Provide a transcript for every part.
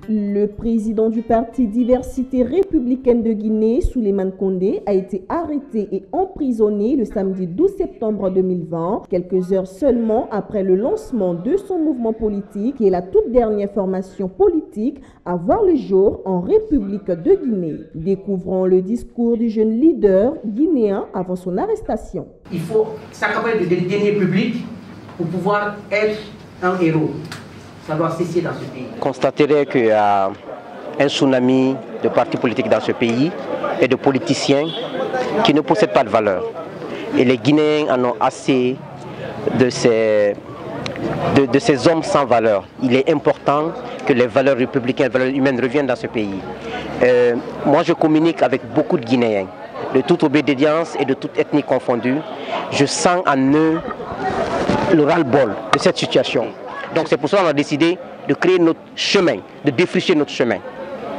Le président du parti Diversité républicaine de Guinée, Souleymane Condé, a été arrêté et emprisonné le samedi 12 septembre 2020, quelques heures seulement après le lancement de son mouvement politique, qui est la toute dernière formation politique à voir le jour en République de Guinée. Découvrons le discours du jeune leader guinéen avant son arrestation. Il faut s'accaparer de deniers publics pour pouvoir être un héros. Ça doit cesser dans ce pays. Constaterait qu'il y a un tsunami de partis politiques dans ce pays et de politiciens qui ne possèdent pas de valeur. Et les Guinéens en ont assez de ces hommes sans valeur. Il est important que les valeurs républicaines, les valeurs humaines reviennent dans ce pays. Moi, je communique avec beaucoup de Guinéens, de toute obédience et de toute ethnie confondue. Je sens en eux le ras-le-bol de cette situation. Donc c'est pour ça qu'on a décidé de créer notre chemin, de défricher notre chemin.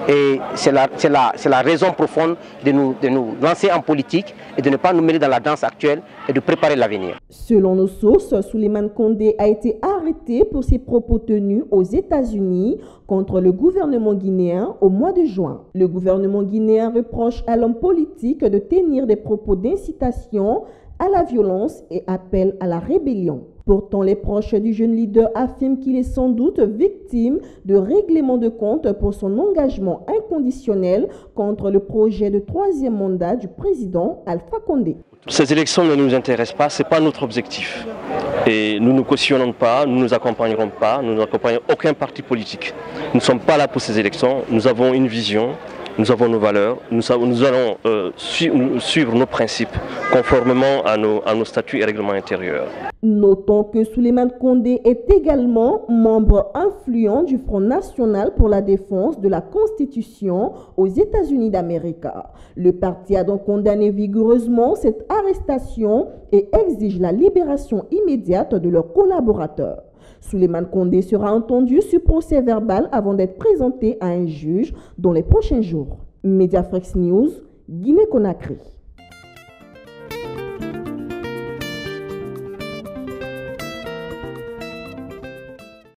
Et c'est la raison profonde de nous lancer en politique et de ne pas nous mêler dans la danse actuelle et de préparer l'avenir. Selon nos sources, Souleymane Condé a été arrêté pour ses propos tenus aux États-Unis contre le gouvernement guinéen au mois de juin. Le gouvernement guinéen reproche à l'homme politique de tenir des propos d'incitation à la violence et appelle à la rébellion. Pourtant, les proches du jeune leader affirment qu'il est sans doute victime de règlement de compte pour son engagement inconditionnel contre le projet de troisième mandat du président Alpha Condé. Ces élections ne nous intéressent pas, ce n'est pas notre objectif. Et nous ne cautionnons pas, nous ne nous accompagnerons pas, nous n'accompagnons aucun parti politique. Nous ne sommes pas là pour ces élections, nous avons une vision. Nous avons nos valeurs, nous allons suivre nos principes conformément à nos statuts et règlements intérieurs. Notons que Souleymane Condé est également membre influent du Front National pour la défense de la Constitution aux États-Unis d'Amérique. Le parti a donc condamné vigoureusement cette arrestation et exige la libération immédiate de leurs collaborateurs. Souleymane Condé sera entendu sur procès verbal avant d'être présenté à un juge dans les prochains jours. Mediafrex News, Guinée-Conakry.